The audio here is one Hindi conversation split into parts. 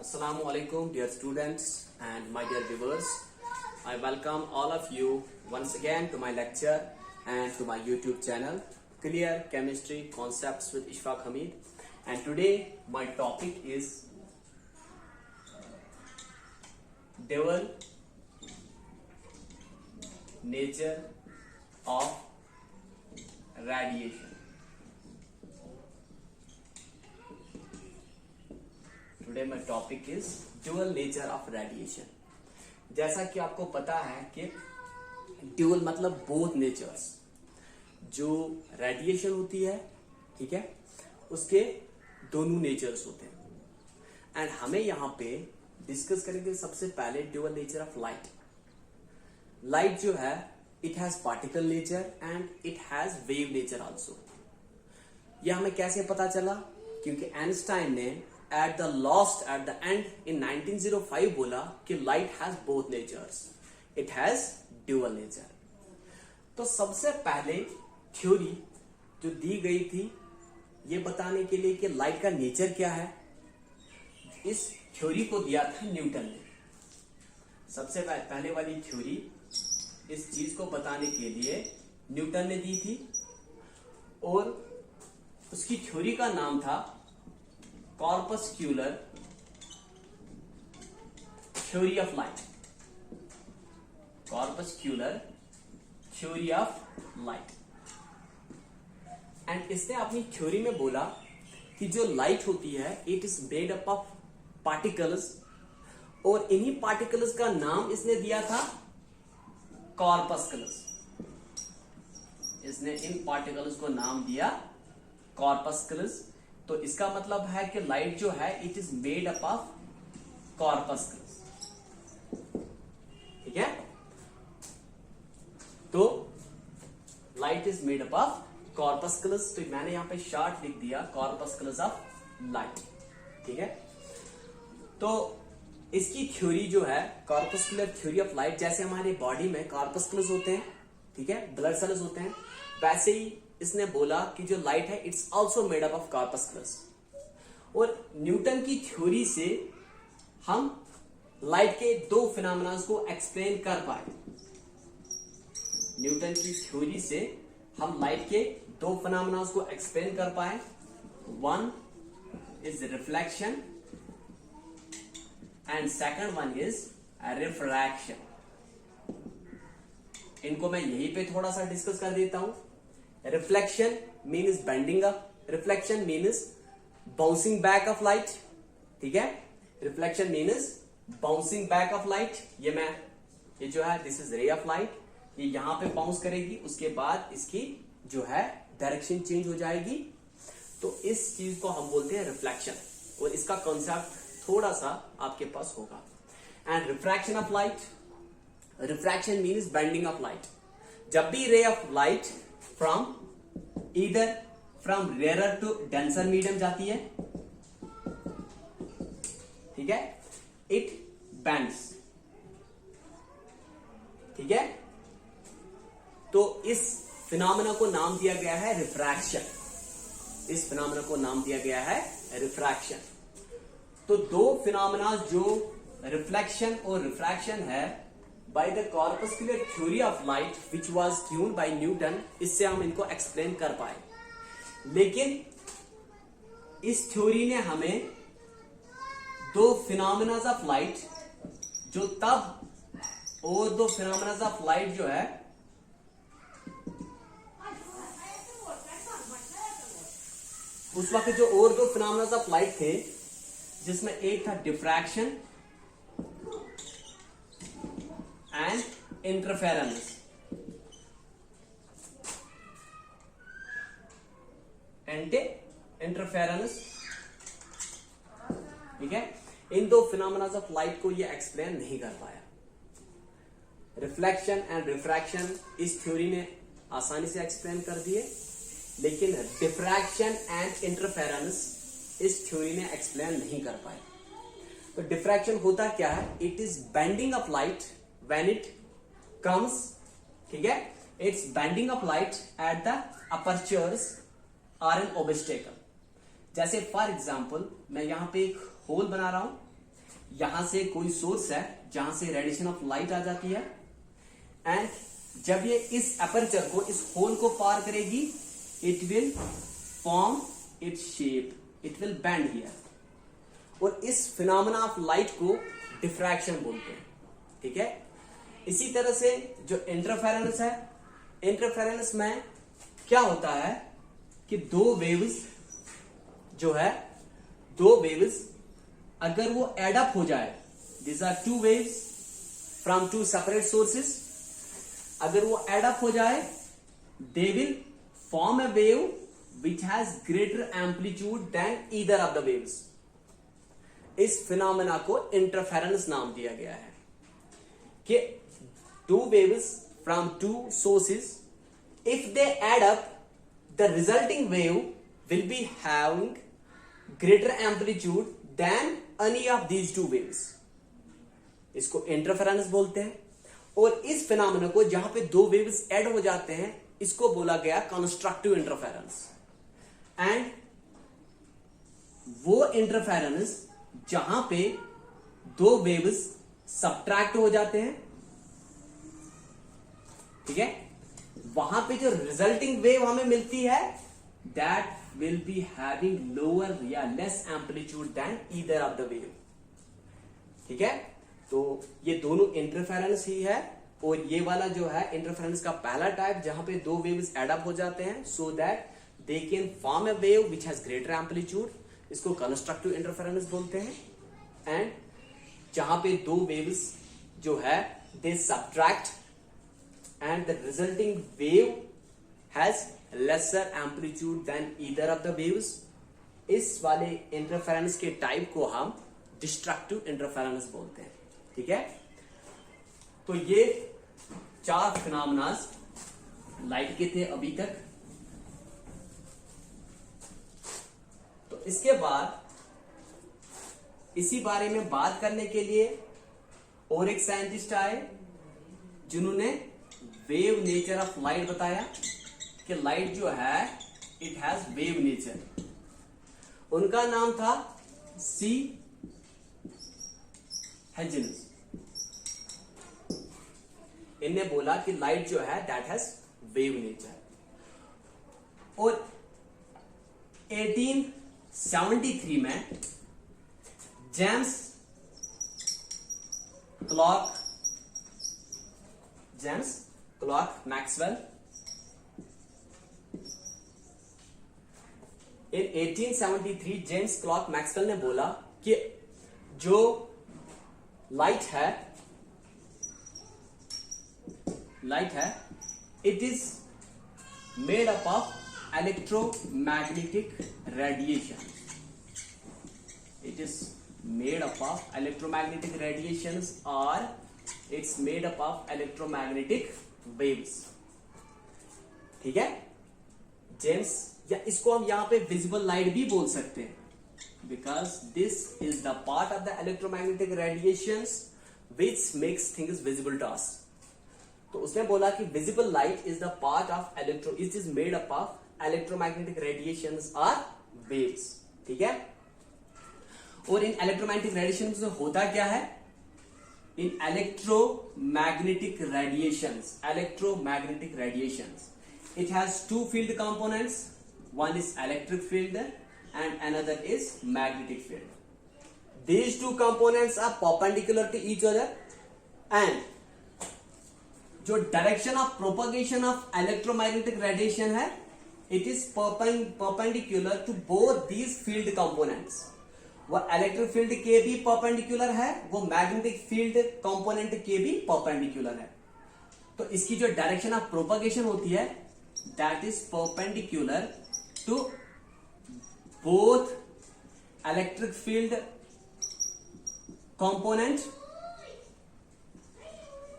Assalamu alaikum, dear students and my dear viewers. I welcome all of you once again to my lecture and to my YouTube channel, Clear Chemistry Concepts with Ishfaq Hamid. And today my topic is dual nature of radiation. Today my topic is dual nature of radiation. जैसा कि आपको पता है कि dual मतलब both natures. जो रेडिएशन होती है, ठीक है, उसके दोनों नेचर्स होते हैं एंड हमें यहाँ पे डिस्कस करेंगे सबसे पहले dual nature of light. Light जो है it has particle nature and it has wave nature also. यह हमें कैसे पता चला? क्योंकि आइंस्टाइन ने एट द एंड इन 1905 बोला कि light has both natures, it has dual nature. तो सबसे पहले थ्योरी जो दी गई थी ये बताने के लिए कि लाइट का नेचर क्या है, इस थ्योरी को दिया था न्यूटन ने. सबसे पहले वाली थ्योरी इस चीज को बताने के लिए न्यूटन ने दी थी और उसकी थ्योरी का नाम था corpuscular theory of light. Corpuscular theory of light. And इसने अपनी थ्योरी में बोला कि जो लाइट होती है it is made up of particles और इन्हीं पार्टिकल्स का नाम इसने दिया था कॉर्पस्कल्स. इसने इन पार्टिकल्स को नाम दिया कॉर्पस्कल्स. तो इसका मतलब है कि लाइट जो है it is made up of corpuscles. ठीक है, तो light is made up of corpuscles. तो मैंने यहां पे शॉर्ट लिख दिया कॉर्पस्कल्स ऑफ लाइट. ठीक है, तो इसकी थ्योरी जो है कॉर्पस्कुलर थ्योरी ऑफ लाइट, जैसे हमारे बॉडी में कॉर्पस्कल्स होते हैं, ठीक है, ब्लड सेल्स होते हैं, वैसे ही इसने बोला कि जो लाइट है it's also made up of corpuscles. और न्यूटन की थ्योरी से हम लाइट के दो फिनोमेना को एक्सप्लेन कर पाए. न्यूटन की थ्योरी से हम लाइट के दो फिनोमेना को एक्सप्लेन कर पाए. One is reflection and second one is refraction. इनको मैं यहीं पे थोड़ा सा डिस्कस कर देता हूं. Reflection means bending up, reflection means bouncing back of light. ठीक है, reflection means bouncing back of light. ये जो है दिस इज रे ऑफ लाइट, ये यहां पे बाउंस करेगी, उसके बाद इसकी जो है डायरेक्शन चेंज हो जाएगी. तो इस चीज को हम बोलते हैं रिफ्लेक्शन और इसका कॉन्सेप्ट थोड़ा सा आपके पास होगा. And refraction of light, refraction means bending of light. जब भी ray of light from rare to denser medium जाती है, ठीक है, इट बेंड्स. ठीक है, तो इस फिनोमेना को नाम दिया गया है रिफ्रैक्शन. इस फिनोमेना को नाम दिया गया है रिफ्रैक्शन. तो दो फिनोमेना जो रिफ्लेक्शन और रिफ्रैक्शन है by the corpuscular theory of light which was tuned by Newton, इससे हम इनको एक्सप्लेन कर पाए. लेकिन इस थ्योरी ने हमें दो फिनोमेना ऑफ लाइट जो तब और दो फिनोमेना ऑफ लाइट जो है उस वक्त जो और दो फिनोमेना ऑफ लाइट थे, जिसमें एक था डिफ्रैक्शन एंड इंटरफेरेंस. इंटरफेरेंस, ठीक है, इन दो फिनोमेना ऑफ लाइट को ये एक्सप्लेन नहीं कर पाया. रिफ्लेक्शन एंड रिफ्रैक्शन इस थ्योरी ने आसानी से एक्सप्लेन कर दिए, लेकिन डिफ्रैक्शन एंड इंटरफेरेंस इस थ्योरी ने एक्सप्लेन नहीं कर पाए. तो डिफ्रैक्शन होता क्या है? It is bending of light when it comes, ठीक है, it's bending of light at the apertures or an obstacle. जैसे फॉर एग्जाम्पल मैं यहां पे एक होल बना रहा हूं, यहां से कोई सोर्स है जहां से रेडिएशन ऑफ लाइट आ जाती है, एंड जब ये इस अपर्चर को, इस होल को पार करेगी, it will form its shape, it will bend here, और इस फिनोमेना ऑफ लाइट को डिफ्रैक्शन बोलते हैं। ठीक है, इसी तरह से जो इंटरफेरेंस है, इंटरफेरेंस में क्या होता है कि दो वेव्स जो है, दो वेव्स अगर वो एड अप हो जाए, this are two waves from two separate sources, अगर वो एड अप हो जाए, they will form a wave which has greater amplitude than either of the waves. इस फिनोमेना को इंटरफेरेंस नाम दिया गया है कि two waves from two sources, if they add up, the resulting wave will be having greater amplitude than any of these two waves. इसको इंटरफेरेंस बोलते हैं। और इस फिनोमेना को, जहां पे दो वेव्स ऐड हो जाते हैं, इसको बोला गया कंस्ट्रक्टिव इंटरफेरेंस। एंड वो इंटरफेरेंस जहां पे दो वेव्स सब्ट्रैक्ट हो जाते हैं, ठीक है, वहां पे जो रिजल्टिंग वेव हमें मिलती है, that will be having lower या less amplitude than either of the wave. ठीक है, तो ये दोनों इंटरफेरेंस ही है। और ये वाला जो है इंटरफेरेंस का पहला टाइप, जहां पे दो वेव्स एड अप हो जाते हैं so that they can form a wave which has greater amplitude, इसको कंस्ट्रक्टिव इंटरफेरेंस बोलते हैं। एंड जहां पे दो वेव्स जो है they subtract and the resulting wave has lesser amplitude than either of the waves, इस वाले इंटरफेरेंस के टाइप को हम डिस्ट्रक्टिव इंटरफेरेंस बोलते हैं। ठीक है, तो ये चार फिनोमेनास लाइट के थे अभी तक। तो इसके बाद इसी बारे में बात करने के लिए और एक साइंटिस्ट आए जिन्होंने वेव नेचर ऑफ लाइट बताया कि लाइट जो है इट हैज वेव नेचर। उनका नाम था सी हेजन्स। इनने बोला कि लाइट जो है दैट हैज वेव नेचर। और 1873 में James Clerk Maxwell, in 1873 James Clerk Maxwell ने बोला कि जो लाइट है it is made up of electromagnetic radiation. It is made up of electromagnetic radiations और it's made up of electromagnetic waves. ठीक है, जेम्स, या इसको हम यहां पे विजिबल लाइट भी बोल सकते हैं, because this is the part of the electromagnetic radiations which makes things visible to us. तो उसने बोला कि visible light is the part of it is made up of electromagnetic radiations और वेव्स। ठीक है, और इन इलेक्ट्रोमैग्नेटिक रेडिएशंस में होता क्या है, इन electromagnetic radiations it has two field components, one is electric field and another is magnetic field. These two components are perpendicular to each other and जो direction of propagation of electromagnetic radiation है, it is perpendicular to both these field components. वो electric field के भी perpendicular है, वो magnetic field component के भी perpendicular है। तो इसकी जो direction of propagation होती है that is perpendicular to both electric field component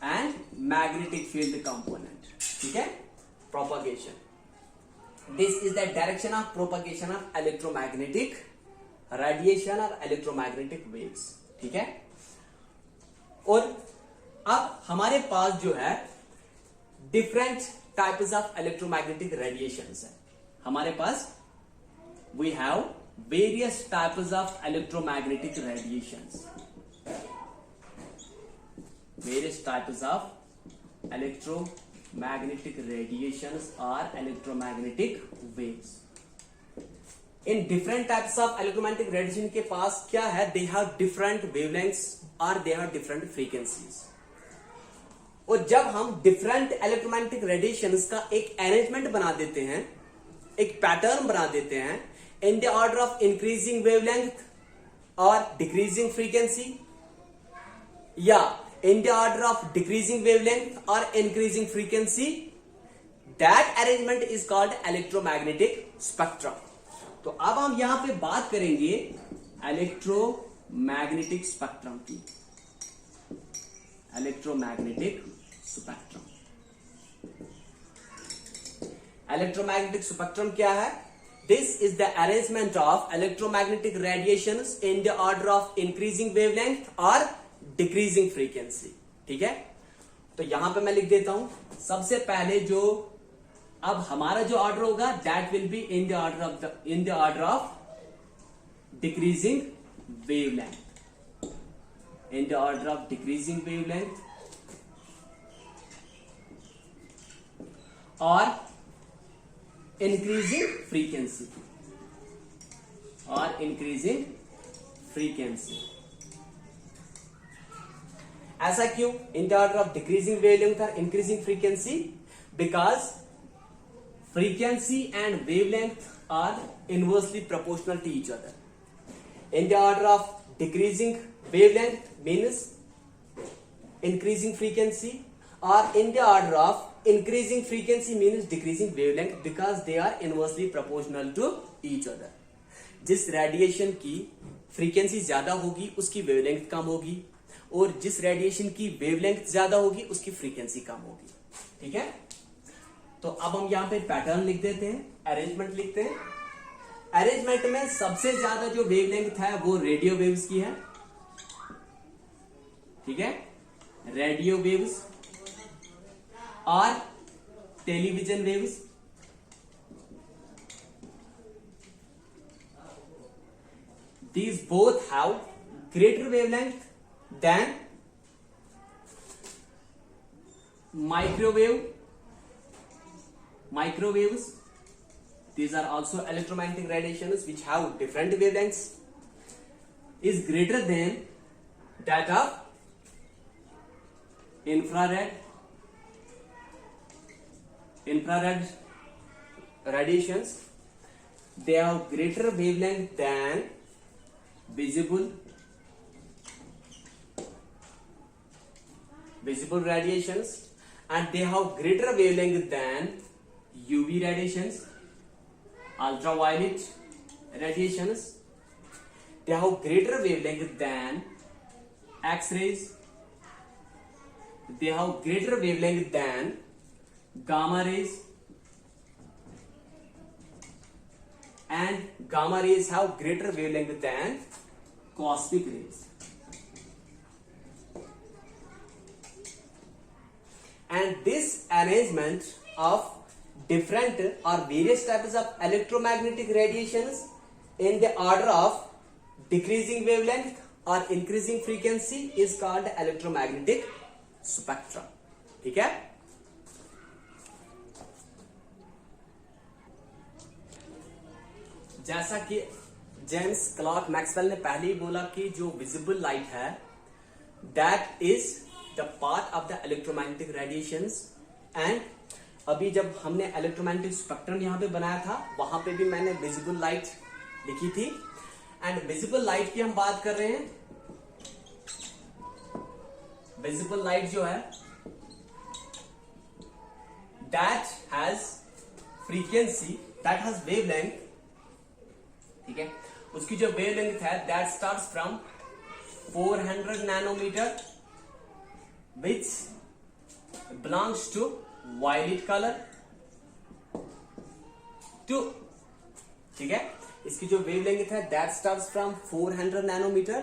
and magnetic field component. ठीक है, propagation, this is the direction of propagation of electromagnetic radiation or electromagnetic waves. ठीक है, और अब हमारे पास जो है different types of electromagnetic radiations है। हमारे पास we have various types of electromagnetic radiations. various types of electromagnetic radiations or electromagnetic waves. In different types of electromagnetic radiation के पास क्या है, they have different wavelengths or they have different frequencies. और जब हम डिफरेंट इलेक्ट्रोमैग्नेटिक रेडिएशंस का एक अरेंजमेंट बना देते हैं, एक पैटर्न बना देते हैं in the order of increasing wavelength और डिक्रीजिंग फ्रीक्वेंसी, या in the order of decreasing wavelength और increasing frequency, that arrangement is called electromagnetic spectrum. तो अब हम यहां पे बात करेंगे इलेक्ट्रोमैग्नेटिक स्पेक्ट्रम की. Electromagnetic spectrum. इलेक्ट्रोमैग्नेटिक स्पेक्ट्रम क्या है? This is the arrangement of electromagnetic radiations in the order of increasing wavelength और डिक्रीजिंग फ्रीक्वेंसी. ठीक है, तो यहां पे मैं लिख देता हूं. सबसे पहले जो अब हमारा जो ऑर्डर होगा that will be in the order of decreasing wavelength. In the order of decreasing wavelength or increasing frequency or increasing frequency. ऐसा क्यों in the order of decreasing wavelength or increasing frequency? Because frequency and wavelength are inversely proportional to each other. In the order of decreasing wavelength means increasing frequency, or in the order of increasing frequency means decreasing wavelength, because they are inversely proportional to each other. जिस रेडिएशन की फ्रीक्वेंसी ज्यादा होगी उसकी वेवलेंथ कम होगी, और जिस रेडिएशन की वेवलेंथ ज्यादा होगी उसकी फ्रीक्वेंसी कम होगी. ठीक है, तो अब हम यहां पे पैटर्न लिख देते हैं, अरेंजमेंट लिखते हैं. अरेंजमेंट में सबसे ज्यादा जो वेवलेंथ है वो रेडियो वेव्स की है. ठीक है, रेडियो वेव्स और television waves. These both have greater wavelength than microwaves. These are also electromagnetic radiations which have different wavelengths, is greater than that of infrared radiations. They have greater wavelength than visible radiations, and they have greater wavelength than UV radiations, ultraviolet radiations. They have greater wavelength than X-rays. They have greater wavelength than gamma rays, and gamma rays have greater wavelength than cosmic rays. And this arrangement of different or various types of electromagnetic radiations in the order of decreasing wavelength or increasing frequency is called electromagnetic spectrum. ठीक है, जैसा कि जेम्स क्लर्क मैक्सवेल ने पहले ही बोला कि जो विजिबल लाइट है that is the part of the electromagnetic radiations. And अभी जब हमने इलेक्ट्रोमैग्नेटिक स्पेक्ट्रम यहां पे बनाया था वहां पे भी मैंने विजिबल लाइट लिखी थी. एंड विजिबल लाइट की हम बात कर रहे हैं. विजिबल लाइट जो है that has frequency, that has wavelength. ठीक है, उसकी जो वेवलेंथ है that starts from 400 nanometre which belongs to violet colour to. ठीक है, इसकी जो वेवलेंथ है that starts from 400 nanometre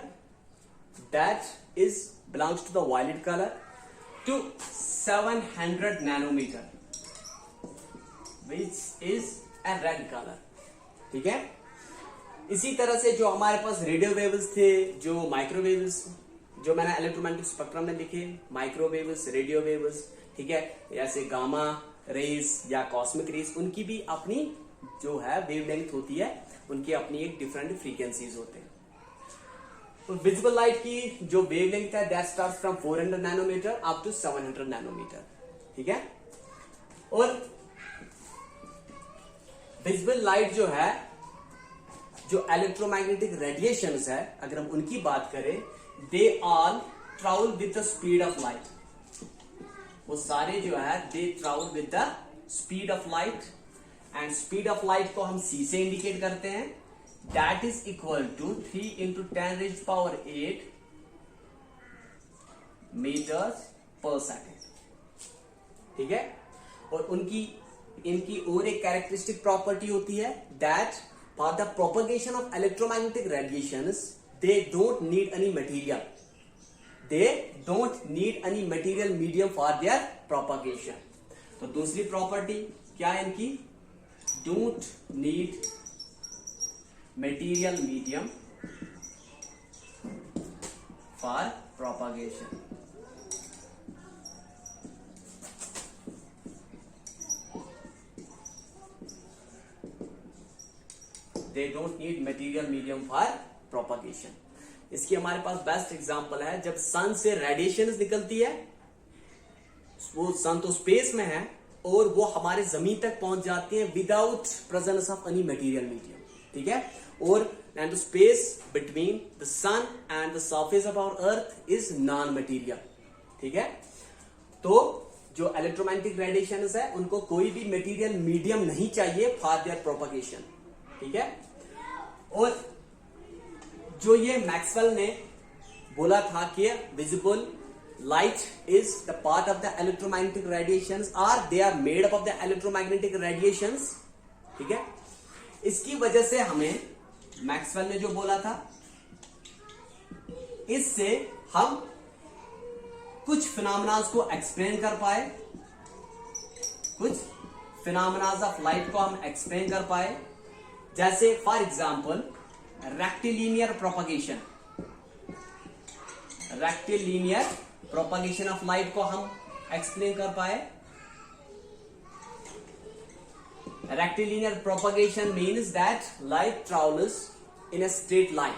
that is belongs to the violet color to 700 nanometer which is a red color. ठीक है, इसी तरह से जो हमारे पास रेडियो वेव्स थे, जो माइक्रोवेव्स जो मैंने इलेक्ट्रोमैग्नेटिक स्पेक्ट्रम में लिखे, माइक्रोवेव्स, रेडियो वेव्स, ठीक है, जैसे गामा रेज या कॉस्मिक रेज, उनकी भी अपनी जो है वेवलेंथ होती है, उनकी अपनी एक डिफरेंट फ्रीक्वेंसीज होते हैं। तो विजिबल लाइट की जो वेवलेंथ है that starts from 400 nanometre up to 700 nanometre, ठीक है। और विजिबल लाइट जो है, जो इलेक्ट्रोमैग्नेटिक रेडिएशंस है, अगर हम उनकी बात करें, they all travel with the speed of light. वो सारे जो है they travel with the speed of light, and speed of light को हम c से इंडिकेट करते हैं, that is equal to 3 into 10⁸ metres per second, ठीक है। और इनकी और एक कैरेक्टरिस्टिक प्रॉपर्टी होती है that for the propagation of electromagnetic radiations they don't need any material, medium for their propagation. तो दूसरी प्रॉपर्टी क्या है इनकी, don't need material medium for propagation. They don't need material medium for propagation. इसकी हमारे पास बेस्ट एग्जांपल है, जब सन से रेडिएशन निकलती है, वो सन तो स्पेस में है और वो हमारे जमीन तक पहुंच जाती है without presence of any material medium, ठीक है। और and the space between the sun and the surface of our earth is non material, ठीक है। तो जो इलेक्ट्रोमैग्नेटिक रेडिएशन है उनको कोई भी मटेरियल मीडियम नहीं चाहिए फॉर देयर प्रोपगेशन, ठीक है। और जो ये मैक्सवेल ने बोला था कि visible light is the part of the electromagnetic radiations और they are made up of the electromagnetic radiations, ठीक है। इसकी वजह से हमें मैक्सवेल ने जो बोला था, इससे हम कुछ फिनोमेनास को एक्सप्लेन कर पाए, कुछ फिनोमेनास ऑफ लाइट को हम एक्सप्लेन कर पाए, जैसे for example rectilinear propagation of light को हम एक्सप्लेन कर पाए। Rectilinear propagation means that light travels in a straight line,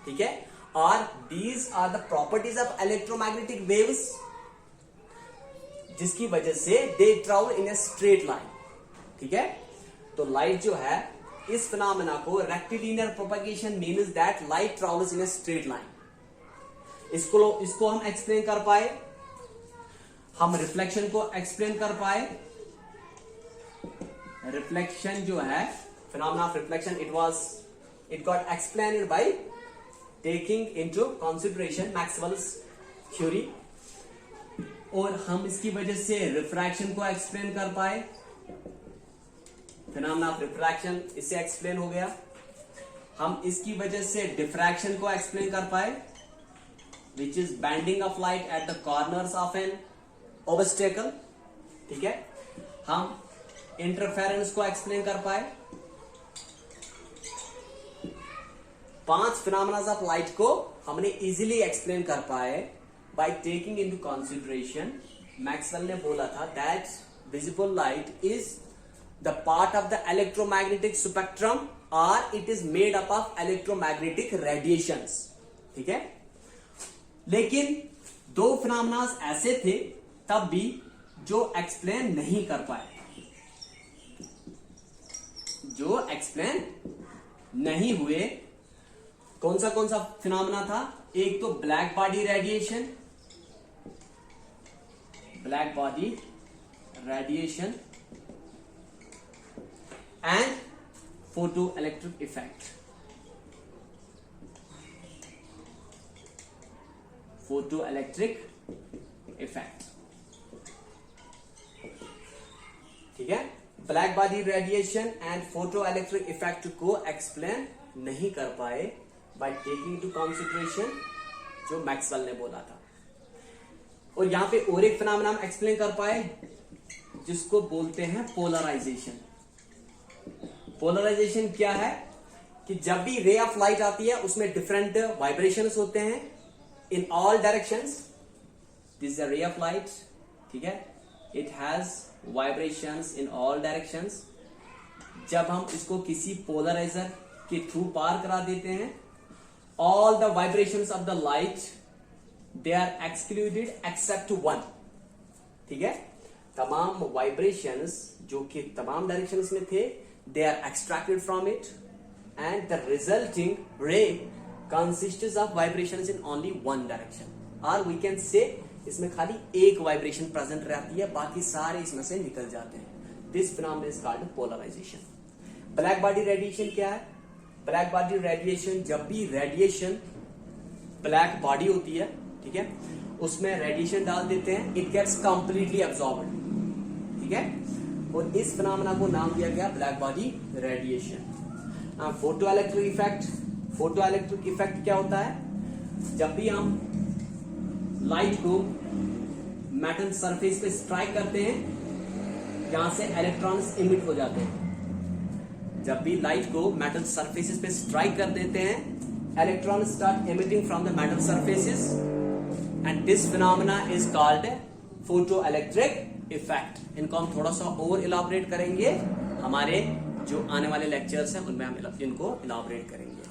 ठीक है। और these are the properties of electromagnetic waves, जिसकी वजह से they travel in a straight line, ठीक है। तो लाइट जो है, इस फिनोमेना को rectilinear propagation means that light travels in a straight line, इसको हम एक्सप्लेन कर पाए। हम रिफ्लेक्शन को एक्सप्लेन कर पाए। रिफ्लेक्शन जो है, phenomena of reflection, it got explained by taking into consideration Maxwell's theory. और हम इसकी वजह से रिफ्रैक्शन को एक्सप्लेन कर पाए। फिनोमेना ऑफ रिफ्रैक्शन इससे एक्सप्लेन हो गया। हम इसकी वजह से डिफ्रैक्शन को एक्सप्लेन कर पाए, which is bending of light at the corners of N obstacle, ठीक है। हम इंटरफेरेंस को एक्सप्लेन कर पाए। 5 फिनोमेना ऑफ लाइट को हमने इजीली एक्सप्लेन कर पाए by taking into consideration. Maxwell ने बोला था that visible light is the part of the electromagnetic spectrum or it is made up of electromagnetic radiations, ठीक है। लेकिन 2 फिनोमेना ऐसे थे तब भी जो एक्सप्लेन नहीं कर पाए, जो एक्सप्लेन नहीं हुए। कौन सा फिनोमेना था? एक तो black body radiation and photoelectric effect. ठीक है। Black body radiation and photoelectric effect को एक्सप्लेन नहीं कर पाए बाय टेकिंग टू कंसीडरेशन जो मैक्सवेल ने बोला था। और यहां पे और एक फिनोमेना हम एक्सप्लेन कर पाए जिसको बोलते हैं पोलराइजेशन। पोलराइजेशन क्या है कि जब भी रे ऑफ लाइट आती है उसमें डिफरेंट वाइब्रेशंस होते हैं, in all directions, this is a रे ऑफ लाइट, ठीक है, it has vibrations in all directions. जब हम इसको किसी पोलराइजर के थ्रू पार करा देते हैं, all the vibrations of the light they are excluded except one, ठीक है, तमाम वाइब्रेशंस जो कि तमाम डायरेक्शंस में थे, they are extracted from it and the resulting ray consists of vibrations in only one direction, और वी कैन से इसमें खाली एक वाइब्रेशन प्रेजेंट रहती है, बाकी सारे इसमें से निकल जाते हैं। This phenomenon is called polarisation. Black body radiation क्या है? ब्लैक बॉडी रेडिएशन, जब भी रेडिएशन ब्लैक बॉडी होती है, ठीक है, उसमें रेडिएशन डाल देते हैं, इट गेट्स कंप्लीटली एब्जॉर्ब्ड, ठीक है, और इस फिनोमेना को नाम दिया गया black body radiation. Photo electric effect, photo electric effect क्या होता है? जब भी हम लाइट को मेटल सरफेस पे स्ट्राइक करते हैं, यहां से इलेक्ट्रॉन्स इमिट हो जाते हैं। जब भी लाइट को मेटल सरफेसेस पे स्ट्राइक कर देते हैं, electron start emitting from the metal surfaces and this phenomena is called photo electric effect. इनको हम थोड़ा सा और इलाबोरेट करेंगे, हमारे जो आने वाले लेक्चर्स हैं उनमें हम इनको इलाबोरेट करेंगे।